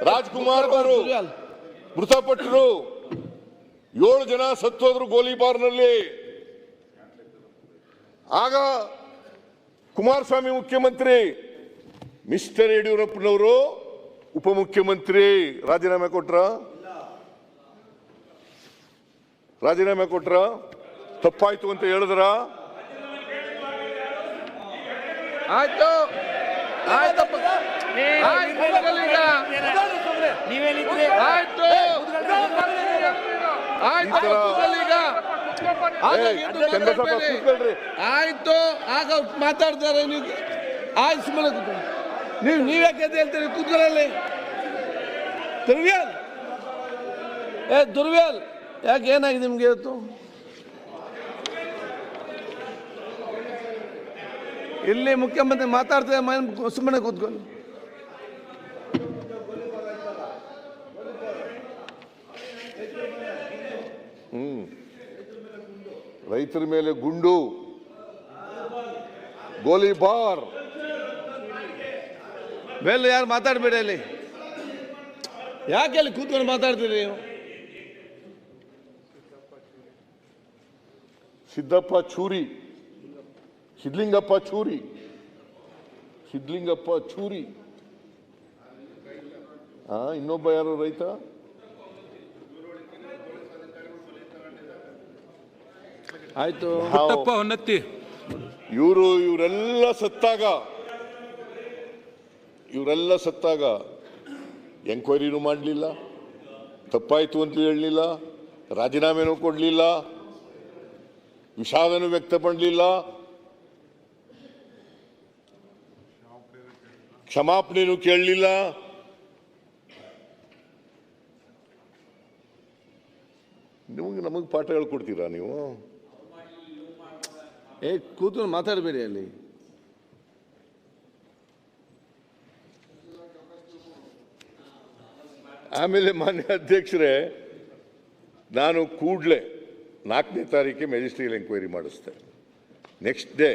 ರಾಜ್ಕುಮಾರ್ ಅವರು ಮೃತಪಟ್ಟರು, 7 ಜನ ಸತ್ತೋದ್ರು ಗೋಲಿಬಾರ್ನಲ್ಲಿ. ಆಗ ಕುಮಾರಸ್ವಾಮಿ ಮುಖ್ಯಮಂತ್ರಿ, ಮಿಸ್ಟರ್ ಯಡಿಯೂರಪ್ಪನವರು ಉಪಮುಖ್ಯಮಂತ್ರಿ ರಾಜೀನಾಮೆ ಕೊಟ್ರ? ರಾಜೀನಾಮೆ ಕೊಟ್ರ? ತಪ್ಪಾಯ್ತು ಅಂತ ಹೇಳಿದ್ರ? ಆಯ್ತು ಆಯ್ತು ಆಯ್ತು ಆಗ ಮಾತಾಡ್ತಾರೆ ನೀವು. ಆಯ್ತು ಸುಮ್ಮನೆ ಕೂತ್ಕೊಳ್ಳಿ. ನೀವ್ಯಾಕೆ ಅಂತ ಹೇಳ್ತೀರಿ? ಕೂತ್ಕೊಳ್ಳಿ. ದುರ್ವ್ಯಾಲ್ ದುರ್ವ್ಯಾಲ್ ಯಾಕೆ ಏನಾಗಿದೆ ನಿಮ್ಗೆ ಇವತ್ತು? ಇಲ್ಲಿ ಮುಖ್ಯಮಂತ್ರಿ ಮಾತಾಡ್ತಾರೆ, ಸುಮ್ಮನೆ ಕೂತ್ಕೊಳ್ಳಿ. ರೈತರ ಮೇಲೆ ಗುಂಡು, ಗೋಲಿಬಾರ್. ಬೇರೆ ಯಾರು ಮಾತಾಡಬೇಡಿ ಅಲ್ಲಿ. ಯಾಕೆ ಅಲ್ಲಿ ಕೂತ್ಕೊಂಡು ಮಾತಾಡ್ತೀರಿ ನೀವು? ಸಿದ್ದಪ್ಪ ಚೂರಿ, ಸಿದ್ಲಿಂಗಪ್ಪ ಚೂರಿ, ಸಿದ್ಲಿಂಗಪ್ಪ ಚೂರಿ. ಇನ್ನೊಬ್ಬ ಯಾರು ರೈತ? ಆಯ್ತು. ಇವರೆಲ್ಲ ಸತ್ತಾಗ ಎಂಕ್ವೈರಿನೂ ಮಾಡಲಿಲ್ಲ, ತಪ್ಪಾಯ್ತು ಅಂತ ಹೇಳಲಿಲ್ಲ, ರಾಜೀನಾಮೆನೂ ಕೊಡಲಿಲ್ಲ, ವಿಷಾದನೂ ವ್ಯಕ್ತಪಡಲಿಲ್ಲ, ಕ್ಷಮಾಪಣೆನೂ ಕೇಳಲಿಲ್ಲ. ನಮಗೆ ಪಾಠ ಹೇಳ್ಕೊಡ್ತೀರಾ ನೀವು? ಕೂತ್ಕೊಂಡು ಮಾತಾಡಬೇಡಿ ಅಲ್ಲಿ. ಆಮೇಲೆ ಮಾನ್ಯ ಅಧ್ಯಕ್ಷರೇ, ನಾನು ಕೂಡಲೇ 4ನೇ ತಾರೀಕಿಗೆ ಮ್ಯಾಜಿಸ್ಟ್ರೇಟ್ ಎಂಕ್ವೈರಿ ಮಾಡಿಸ್ದೆ. ನೆಕ್ಸ್ಟ್ ಡೇ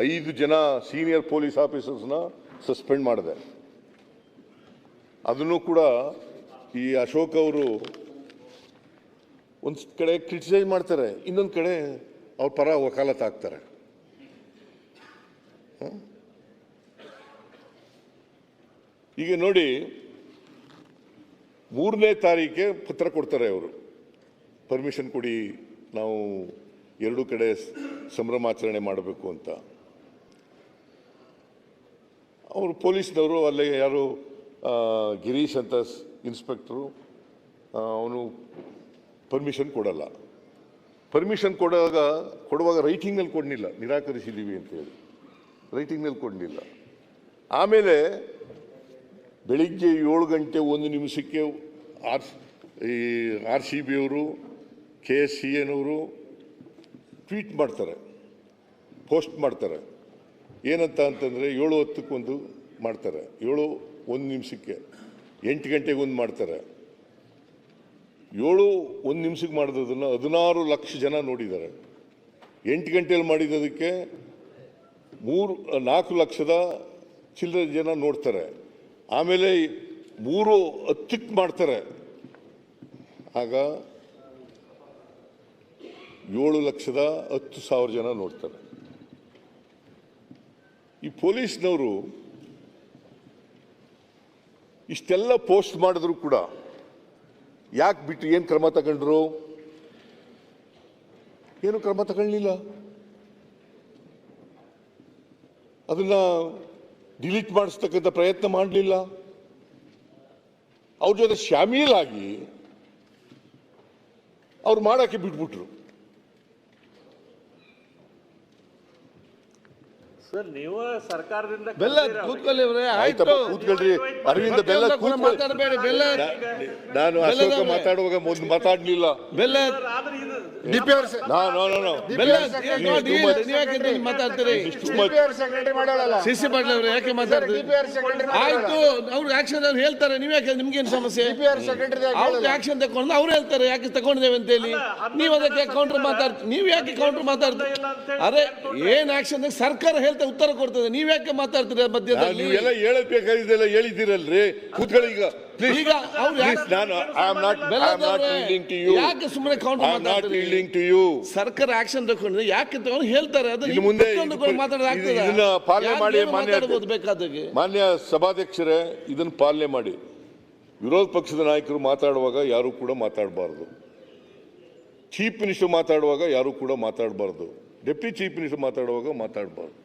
5 ಜನ ಸೀನಿಯರ್ ಪೊಲೀಸ್ ಆಫೀಸರ್ಸ್ನ ಸಸ್ಪೆಂಡ್ ಮಾಡಿದೆ. ಅದನ್ನು ಕೂಡ ಈ ಅಶೋಕ್ ಅವರು ಒಂದು ಕಡೆ ಕ್ರಿಟಿಸೈಸ್ ಮಾಡ್ತಾರೆ, ಇನ್ನೊಂದು ಕಡೆ ಅವ್ರ ಪರ ವಕಾಲತ್ ಆಗ್ತಾರೆ. ಈಗ ನೋಡಿ, 3ನೇ ತಾರೀಕಿಗೆ ಪತ್ರ ಕೊಡ್ತಾರೆ ಅವರು, ಪರ್ಮಿಷನ್ ಕೊಡಿ, ನಾವು 2 ಕಡೆ ಸಂಭ್ರಮಾಚರಣೆ ಮಾಡಬೇಕು ಅಂತ. ಅವರು ಪೊಲೀಸ್ನವರು ಅಲ್ಲೇ ಯಾರು ಗಿರೀಶ್ ಅಂತ ಇನ್ಸ್ಪೆಕ್ಟ್ರು, ಅವನು ಪರ್ಮಿಷನ್ ಕೊಡಲ್ಲ. ಪರ್ಮಿಷನ್ ಕೊಡುವಾಗ ರೈಟಿಂಗ್ನಲ್ಲಿ ಕೊಡಲಿಲ್ಲ, ನಿರಾಕರಿಸಿದ್ದೀವಿ ಅಂತೇಳಿ ರೈಟಿಂಗ್ನಲ್ಲಿ ಕೊಡಲಿಲ್ಲ. ಆಮೇಲೆ ಬೆಳಿಗ್ಗೆ 7 ಗಂಟೆ 1 ನಿಮಿಷಕ್ಕೆ RCB ಅವರು, KSCNವರು ಟ್ವೀಟ್ ಮಾಡ್ತಾರೆ, ಪೋಸ್ಟ್ ಮಾಡ್ತಾರೆ. ಏನಂತ ಅಂತಂದರೆ 7:10 ಮಾಡ್ತಾರೆ, 7:01 ನಿಮಿಷಕ್ಕೆ, 8 ಗಂಟೆಗೆ 1 ಮಾಡ್ತಾರೆ. 7:01 ನಿಮಿಷಕ್ಕೆ ಮಾಡಿರೋದನ್ನು 16 ಲಕ್ಷ ಜನ ನೋಡಿದ್ದಾರೆ. 8 ಗಂಟೆಯಲ್ಲಿ ಮಾಡಿದ್ದಕ್ಕೆ 4 ಲಕ್ಷದ ಚಿಲ್ಲರೆ ಜನ ನೋಡ್ತಾರೆ. ಆಮೇಲೆ 3:10 ಮಾಡ್ತಾರೆ, ಆಗ 7,10,000 ಜನ ನೋಡ್ತಾರೆ. ಈ ಪೊಲೀಸ್ನವರು ಇಷ್ಟೆಲ್ಲ ಪೋಸ್ಟ್ ಮಾಡಿದ್ರು ಕೂಡ ಯಾಕೆ ಬಿಟ್ಟು ಏನು ಕ್ರಮ ತಗೊಂಡ್ರು? ಏನು ಕ್ರಮ ತಗೊಳ್ಳಿಲ್ಲ. ಅದನ್ನ ಡಿಲೀಟ್ ಮಾಡಿಸ್ತಕ್ಕಂಥ ಪ್ರಯತ್ನ ಮಾಡಲಿಲ್ಲ. ಅವ್ರ ಜೊತೆ ಶಾಮೀಲಾಗಿ ಅವ್ರು ಮಾಡೋಕ್ಕೆ ಬಿಟ್ಬಿಟ್ರು. ಸರ್, ನೀವು ಸರ್ಕಾರದಿಂದ ಕೂತ್ಕೊಳ್ರಿ. ಅರವಿಂದ ಬೆಲ್ಲ ನಾನು ಅಶೋಕ ಮಾತಾಡುವಾಗ ಮೊದಲು ಮಾತಾಡ್ಲಿಲ್ಲ. ಸಿಸಿ ಪಾಟೀಲ್ ಅವರು ಯಾಕೆ ಮಾತಾಡ್ತಾರೆ? ಆಯ್ತು, ಅವ್ರಿಗೆ ಆಕ್ಷನ್ ಹೇಳ್ತಾರೆ, ನೀವ್ ಯಾಕೆ, ನಿಮ್ಗೇನು ಸಮಸ್ಯೆ? ಅವ್ರಿಗೆ ಆಕ್ಷನ್ ತಗೊಂಡು ಅವ್ರು ಹೇಳ್ತಾರೆ ಯಾಕೆ ತಗೊಂಡಿದ್ದೇವೆ ಅಂತ ಹೇಳಿ. ನೀವು ಅದಕ್ಕೆ ಕೌಂಟರ್ ಮಾತಾಡ್ತೀವಿ, ನೀವ್ ಯಾಕೆ ಕೌಂಟರ್ ಮಾತಾಡ್ತೀವಿ? ಅರೆ ಏನ್ ಆಕ್ಷನ್ ಸರ್ಕಾರ ಹೇಳ್ತಾರೆ, ಉತ್ತರ ಕೊಡ್ತದೆ. ನೀವ್ಯಾಕೆ ಮಾತಾಡ್ತೀರಾ ಮಧ್ಯದಲ್ಲಿ? ನೀವೆಲ್ಲ ಹೇಳಬೇಕಾಗಿದ್ದೆಲ್ಲ ಹೇಳಿದ್ದೀರಲ್ರಿ, ಕೂತ್ಕೊಳ್ಳಿ ಈಗ ಪ್ಲೀಸ್. ಈಗ ಅವ್ರು ನಾನು I am not yielding to you. ಯಾಕೆ ಸುಮ್ಮನೆ ಕೌಂಟರ್ I am not ಮಾತಾಡ್ತೀರಿ? yielding to you. ಸರ್ಕಾರ ಆಕ್ಷನ್ ತಗೊಂಡ್ರೆ ಯಾಕೆ ತಗೊಂಡು ಹೇಳ್ತಾರೆ, ಅದು ಇನ್ನು ಮುಂದೆ ಮಾತಾಡೋದಾಗ್ತದೆ. ಇದನ್ನ ಪಾಲನೆ ಮಾಡಿ ಬೇಕಾದಾಗೆ. ಮಾನ್ಯ ಸಭಾಧ್ಯಕ್ಷರೇ, ಇದನ್ನ ಪಾಲನೆ ಮಾಡಿ. ವಿರೋಧ ಪಕ್ಷದ ನಾಯಕರು ಮಾತಾಡುವಾಗ ಯಾರು ಕೂಡ ಮಾತಾಡಬಾರ್ದು. ಚೀಫ್ ಮಿನಿಸ್ಟರ್ ಮಾತಾಡುವಾಗ ಯಾರು ಕೂಡ ಮಾತಾಡಬಾರ್ದು. ಡೆಪ್ಟಿ ಚೀಫ್ ಮಿನಿಸ್ಟರ್ ಮಾತಾಡುವಾಗ ಮಾತಾಡಬಾರ್ದು.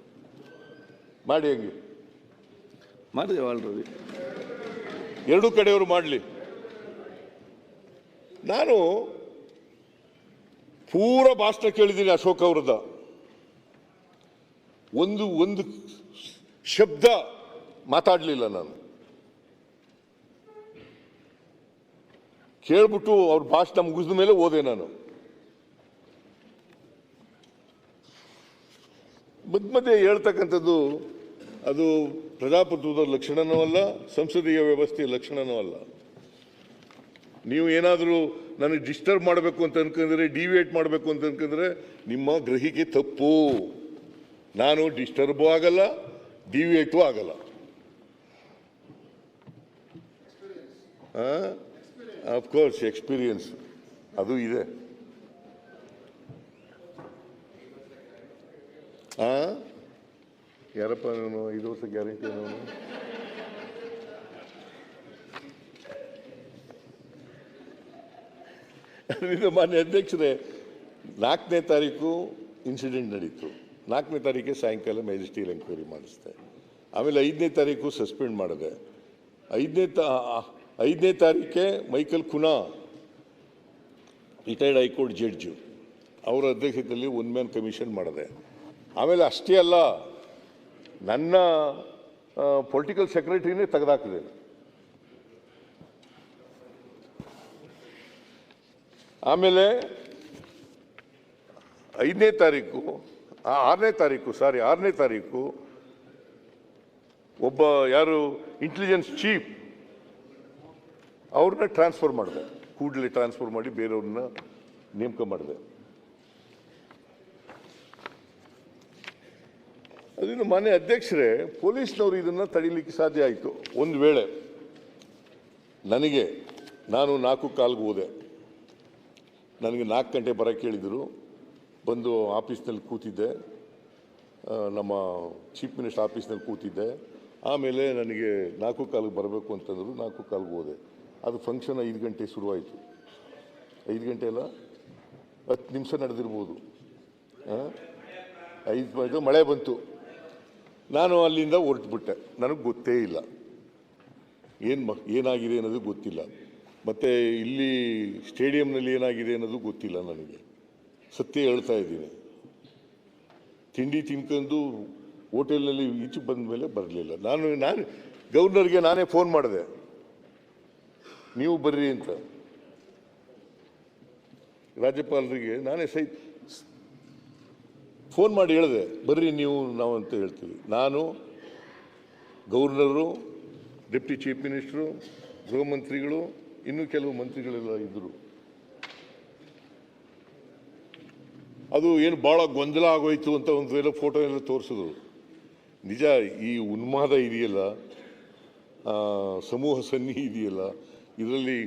ಮಾಡಿ ಹಂಗೆ ಮಾಡಿದೇವೆ ಆಲ್ರೆಡಿ. ಎರಡೂ ಕಡೆಯವರು ಮಾಡಲಿ. ನಾನು ಪೂರ ಭಾಷಣ ಕೇಳಿದ್ದೀನಿ ಅಶೋಕ್ ಅವರದ. ಒಂದು ಶಬ್ದ ಮಾತಾಡಲಿಲ್ಲ ನಾನು. ಕೇಳ್ಬಿಟ್ಟು ಅವ್ರ ಭಾಷಣ ಮುಗಿಸಿದ ಮೇಲೆ ಓದೆ ನಾನು. ಮಧ್ಯೆ ಹೇಳ್ತಕ್ಕಂಥದ್ದು ಅದು ಪ್ರಜಾಪ್ರಭುತ್ವದ ಲಕ್ಷಣನೂ ಅಲ್ಲ, ಸಂಸದೀಯ ವ್ಯವಸ್ಥೆಯ ಲಕ್ಷಣನೂ ಅಲ್ಲ. ನೀವು ಏನಾದರೂ ನನಗೆ ಡಿಸ್ಟರ್ಬ್ ಮಾಡಬೇಕು ಅಂತ ಅನ್ಕೊಂಡ್ರೆ, ಡಿವಿಯೇಟ್ ಮಾಡಬೇಕು ಅಂತ ಅನ್ಕೊಂಡ್ರೆ ನಿಮ್ಮ ಗ್ರಹಿಕೆ ತಪ್ಪು. ನಾನು ಡಿಸ್ಟರ್ಬು ಆಗಲ್ಲ, ಡಿವಿಯೇಟು ಆಗಲ್ಲ. ಅಫ್ಕೋರ್ಸ್ ಎಕ್ಸ್ಪೀರಿಯನ್ಸ್ ಅದು ಇದೆ. ಯಾರಪ್ಪ ನಾನು 5 ವರ್ಷ ಗ್ಯಾರಂಟಿ ನಾನು ಮಾನ್ಯ ಅಧ್ಯಕ್ಷರೇ, 4ನೇ ತಾರೀಕು ಇನ್ಸಿಡೆಂಟ್ ನಡೀತು. 4ನೇ ತಾರೀಕೆ ಸಾಯಂಕಾಲ ಮ್ಯಾಜಿಸ್ಟ್ರಿಯಲ್ ಎಂಕ್ವೈರಿ ಮಾಡಿಸ್ದೆ. ಆಮೇಲೆ 5ನೇ ತಾರೀಕು ಸಸ್ಪೆಂಡ್ ಮಾಡಿದೆ. 5ನೇ ತಾರೀಕೆ Michael Cunha, retired high court judge, ಅವರ ಅಧ್ಯಕ್ಷತೆಯಲ್ಲಿ 1 ಮ್ಯಾನ್ ಕಮಿಷನ್ ಮಾಡಿದೆ. ಆಮೇಲೆ ಅಷ್ಟೇ ಅಲ್ಲ, ನನ್ನ ಪೊಲಿಟಿಕಲ್ ಸೆಕ್ರೆಟರಿನೇ ತೆಗೆದಾಕಿದೆ. ಆಮೇಲೆ 6ನೇ ತಾರೀಕು ಒಬ್ಬ ಯಾರು ಇಂಟೆಲಿಜೆನ್ಸ್ ಚೀಫ್ ಅವ್ರನ್ನ ಟ್ರಾನ್ಸ್ಫರ್ ಮಾಡಿದೆ. ಕೂಡಲೇ ಟ್ರಾನ್ಸ್ಫರ್ ಮಾಡಿ ಬೇರೆಯವ್ರನ್ನ ನೇಮಕ ಮಾಡಿದೆ. ಅದರಿಂದ ಮಾನ್ಯ ಅಧ್ಯಕ್ಷರೇ, ಪೊಲೀಸ್ನವರು ಇದನ್ನು ತಡೀಲಿಕ್ಕೆ ಸಾಧ್ಯ ಆಯಿತು. ಒಂದು ವೇಳೆ ನಾನು 4:15 ಹೋದೆ. ನನಗೆ 4 ಗಂಟೆ ಬರೋಕ್ಕೆ ಹೇಳಿದರು. ಬಂದು ಆಫೀಸ್ನಲ್ಲಿ ಕೂತಿದ್ದೆ, ನಮ್ಮ ಚೀಫ್ ಮಿನಿಸ್ಟರ್ ಆಫೀಸ್ನಲ್ಲಿ ಕೂತಿದ್ದೆ. ಆಮೇಲೆ ನನಗೆ 4:15 ಬರಬೇಕು ಅಂತಂದರು. 4:15 ಹೋದೆ. ಅದು ಫಂಕ್ಷನ್ 5 ಗಂಟೆ ಶುರುವಾಯಿತು. 5 ಗಂಟೆ ಅಲ್ಲ, 10 ನಿಮಿಷ ನಡೆದಿರ್ಬೋದು. 5 ಮಳೆ ಬಂತು. ನಾನು ಅಲ್ಲಿಂದ ಹೊರಟುಬಿಟ್ಟೆ. ನನಗೆ ಗೊತ್ತೇ ಇಲ್ಲ ಏನಾಗಿದೆ ಅನ್ನೋದು ಗೊತ್ತಿಲ್ಲ. ಮತ್ತು ಇಲ್ಲಿ ಸ್ಟೇಡಿಯಂನಲ್ಲಿ ಏನಾಗಿದೆ ಅನ್ನೋದು ಗೊತ್ತಿಲ್ಲ ನನಗೆ. ಸತ್ಯ ಹೇಳ್ತಾ ಇದ್ದೀನಿ. ತಿಂಡಿ ತಿನ್ಕೊಂಡು ಹೋಟೆಲ್ನಲ್ಲಿ ಈಚೆ ಬಂದ ಮೇಲೆ ಬರಲಿಲ್ಲ. ನಾನು ಗವರ್ನರ್ಗೆ ನಾನೇ ಫೋನ್ ಮಾಡಿದೆ, ನೀವು ಬರ್ರಿ ಅಂತ. ರಾಜ್ಯಪಾಲರಿಗೆ ನಾನೇ ಫೋನ್ ಮಾಡಿ ಹೇಳಿದೆ, ಬರ್ರಿ ನಾವು ಅಂತ ಹೇಳ್ತೀವಿ. ನಾನು, ಗವರ್ನರು, ಡೆಪ್ಟಿ ಚೀಫ್ ಮಿನಿಸ್ಟರು, ಗೃಹ ಮಂತ್ರಿಗಳು, ಇನ್ನೂ ಕೆಲವು ಮಂತ್ರಿಗಳೆಲ್ಲ ಇದ್ದರು. ಅದು ಏನು ಭಾಳ ಗೊಂದಲ ಆಗೋಯ್ತು ಅಂತ ಒಂದು ವೇಳೆ ಫೋಟೋ ಎಲ್ಲ ತೋರಿಸಿದ್ರು. ನಿಜ, ಈ ಉನ್ಮಾದ ಇದೆಯಲ್ಲ, ಸಮೂಹ ಸನ್ನಿ ಇದೆಯಲ್ಲ, ಇದರಲ್ಲಿ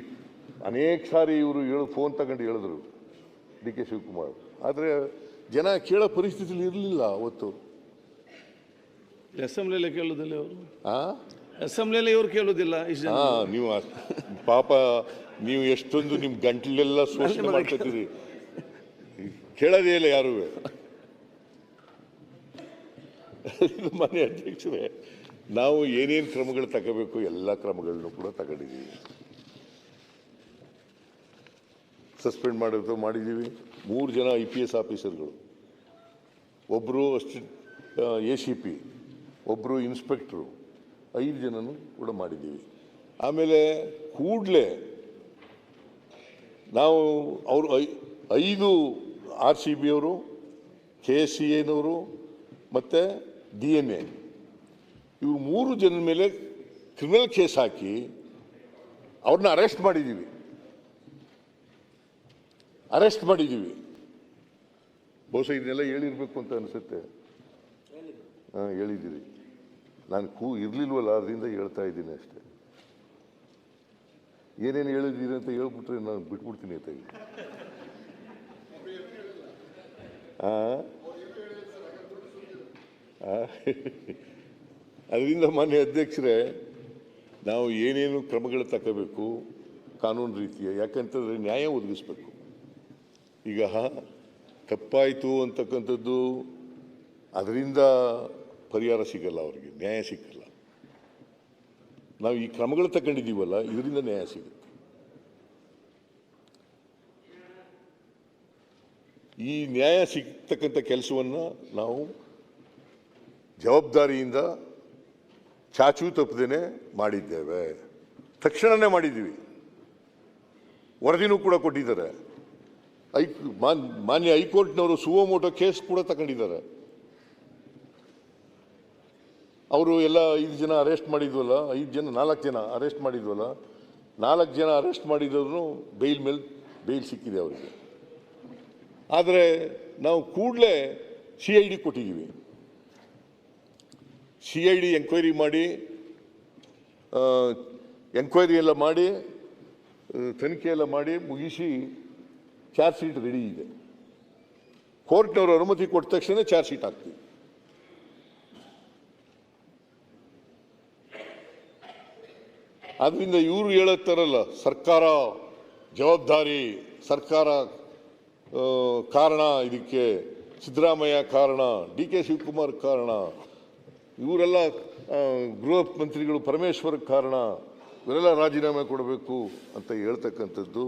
ಅನೇಕ ಸಾರಿ ಇವರು ಫೋನ್ ತಗೊಂಡು ಹೇಳಿದ್ರು ಡಿ ಕೆ ಶಿವಕುಮಾರ್. ಆದರೆ ಜನ ಕೇಳೋ ಪರಿಸ್ಥಿತಿಯಲ್ಲಿ ಇರಲಿಲ್ಲ ಅವತ್ತು. ಅಸೆಂಬ್ಲಿಯಲ್ಲೇ ಕೇಳೋದಿಲ್ಲ ಅವರು. ಅಸೆಂಬ್ಲಿಯಲ್ಲಿ ಇವ್ರು ಕೇಳೋದಿಲ್ಲ. ನೀವು ಪಾಪ ನೀವು ಎಷ್ಟೊಂದು ನಿಮ್ಮ ಗಂಟಲೆಲ್ಲ ಶೋಷಣೆ ಮಾಡ್ಕೊತೀರಿ, ಕೇಳೋದೇ ಇಲ್ಲ ಯಾರೂ. ಮಾನ್ಯ ಅಧ್ಯಕ್ಷರೇ, ನಾವು ಏನೇನು ಕ್ರಮಗಳು ತಗೋಬೇಕು ಎಲ್ಲ ಕ್ರಮಗಳನ್ನು ಕೂಡ ತಗೊಂಡಿದ್ದೀವಿ. ಸಸ್ಪೆಂಡ್ ಮಾಡಿದ್ದೀವಿ. 3 ಜನ IPS ಆಫೀಸರ್ಗಳು, ಒಬ್ಬರು ACP, ಒಬ್ಬರು ಇನ್ಸ್ಪೆಕ್ಟ್ರು, 5 ಜನನು ಕೂಡ ಮಾಡಿದ್ದೀವಿ. ಆಮೇಲೆ ಕೂಡಲೇ ನಾವು ಅವರು 5 RCB ಅವರು, KSCAನವರು ಮತ್ತು DNA ಇವರು 3 ಜನರ ಮೇಲೆ ಕ್ರಿಮಿನಲ್ ಕೇಸ್ ಹಾಕಿ ಅವ್ರನ್ನ ಅರೆಸ್ಟ್ ಮಾಡಿದ್ದೀವಿ. ಬಹುಶಃ ಇದನ್ನೆಲ್ಲ ಹೇಳಿರ್ಬೇಕು ಅಂತ ಅನಿಸುತ್ತೆ. ಹೇಳಿದ್ದೀರಿ. ನಾನು ಇರಲಿಲ್ವಲ್ಲ, ಅದರಿಂದ ಹೇಳ್ತಾ ಇದ್ದೀನಿ ಅಷ್ಟೇ. ಏನೇನು ಹೇಳಿದ್ದೀರಿ ಅಂತ ಹೇಳ್ಬಿಟ್ರೆ ನಾನು ಬಿಟ್ಬಿಡ್ತೀನಿ ಅಂತ ಹೇಳಿ. ಅದರಿಂದ ಮಾನ್ಯ ಅಧ್ಯಕ್ಷರೇ, ನಾವು ಏನೇನು ಕ್ರಮಗಳು ತಗೋಬೇಕು ಕಾನೂನು ರೀತಿಯ, ಯಾಕಂತಂದರೆ ನ್ಯಾಯ ಒದಗಿಸ್ಬೇಕು. ಈಗ ತಪ್ಪಾಯಿತು ಅಂತಕ್ಕಂಥದ್ದು ಅದರಿಂದ ಪರಿಹಾರ ಸಿಗಲ್ಲ, ಅವರಿಗೆ ನ್ಯಾಯ ಸಿಕ್ಕಲ್ಲ. ನಾವು ಈ ಕ್ರಮಗಳು ತಗೊಂಡಿದ್ದೀವಲ್ಲ, ಇದರಿಂದ ನ್ಯಾಯ ಸಿಗುತ್ತೆ. ಈ ನ್ಯಾಯ ಸಿಗ್ತಕ್ಕಂಥ ಕೆಲಸವನ್ನು ನಾವು ಜವಾಬ್ದಾರಿಯಿಂದ ಚಾಚೂ ತಪ್ಪದೇನೆ ಮಾಡಿದ್ದೇವೆ. ತಕ್ಷಣವೇ ಮಾಡಿದ್ದೀವಿ. ವರದಿನೂ ಕೂಡ ಕೊಟ್ಟಿದ್ದಾರೆ. ಮಾನ್ಯ ಹೈಕೋರ್ಟ್ನವರು ಸುವೋಮೋಟೋ ಕೇಸ್ ಕೂಡ ತಗೊಂಡಿದ್ದಾರೆ. ಅವರು ಎಲ್ಲ 5 ಜನ ಅರೆಸ್ಟ್ ಮಾಡಿದ್ವಲ್ಲ, 4 ಜನ ಅರೆಸ್ಟ್ ಮಾಡಿದ್ವಲ್ಲ, 4 ಜನ ಅರೆಸ್ಟ್ ಮಾಡಿದವರು ಬೇಲ್ ಸಿಕ್ಕಿದೆ ಅವರಿಗೆ. ಆದರೆ ನಾವು ಕೂಡಲೇ CID ಕೊಟ್ಟಿದ್ದೀವಿ. CID ಎಂಕ್ವೈರಿ ಎಲ್ಲ ಮಾಡಿ ತನಿಖೆ ಎಲ್ಲ ಮಾಡಿ ಮುಗಿಸಿ ಚಾರ್ಜ್ ಶೀಟ್ ರೆಡಿ ಇದೆ. ಕೋರ್ಟ್ನವರು ಅನುಮತಿ ಕೊಟ್ಟ ತಕ್ಷಣ ಚಾರ್ಜ್ ಶೀಟ್ ಹಾಕ್ತೀವಿ. ಆದ್ದರಿಂದ ಇವರು ಹೇಳುತ್ತಾರಲ್ಲ, ಸರ್ಕಾರ ಜವಾಬ್ದಾರಿ, ಸರ್ಕಾರ ಕಾರಣ, ಇದಕ್ಕೆ ಸಿದ್ದರಾಮಯ್ಯ ಕಾರಣ, DK ಶಿವಕುಮಾರ್ ಕಾರಣ, ಇವರೆಲ್ಲ ಗೃಹ ಮಂತ್ರಿಗಳು ಪರಮೇಶ್ವರ್ ಕಾರಣ, ಇವರೆಲ್ಲ ರಾಜೀನಾಮೆ ಕೊಡಬೇಕು ಅಂತ ಹೇಳ್ತಕ್ಕಂಥದ್ದು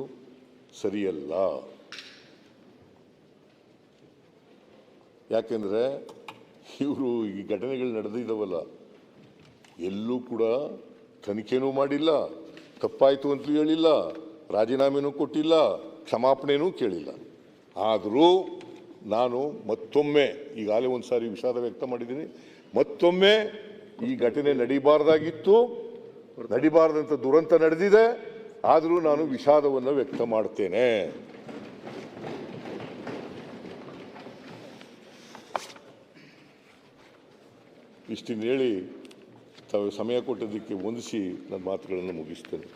ಸರಿಯಲ್ಲ. ಯಾಕೆಂದರೆ ಇವರು ಈ ಘಟನೆಗಳು ನಡೆದಿದ್ದಾವಲ್ಲ, ಎಲ್ಲೂ ಕೂಡ ತನಿಖೆನೂ ಮಾಡಿಲ್ಲ, ತಪ್ಪಾಯಿತು ಅಂತಲೂ ಹೇಳಿಲ್ಲ, ರಾಜೀನಾಮೆನೂ ಕೊಟ್ಟಿಲ್ಲ, ಕ್ಷಮಾಪಣೆನೂ ಕೇಳಿಲ್ಲ. ಆದರೂ ನಾನು ಮತ್ತೊಮ್ಮೆ, ಈಗಾಗಲೇ ಒಂದು ಸಾರಿ ವಿಷಾದ ವ್ಯಕ್ತ ಮಾಡಿದ್ದೀನಿ, ಮತ್ತೊಮ್ಮೆ ಈ ಘಟನೆ ನಡೀಬಾರ್ದಾಗಿತ್ತು, ನಡೀಬಾರ್ದಂಥ ದುರಂತ ನಡೆದಿದೆ. ಆದರೂ ನಾನು ವಿಷಾದವನ್ನು ವ್ಯಕ್ತ ಮಾಡ್ತೇನೆ. ಇಷ್ಟನ್ನು ಹೇಳಿ ತಾವು ಸಮಯ ಕೊಟ್ಟದಕ್ಕೆ ವಂದಿಸಿ ನನ್ನ ಮಾತುಗಳನ್ನು ಮುಗಿಸ್ತೇನೆ.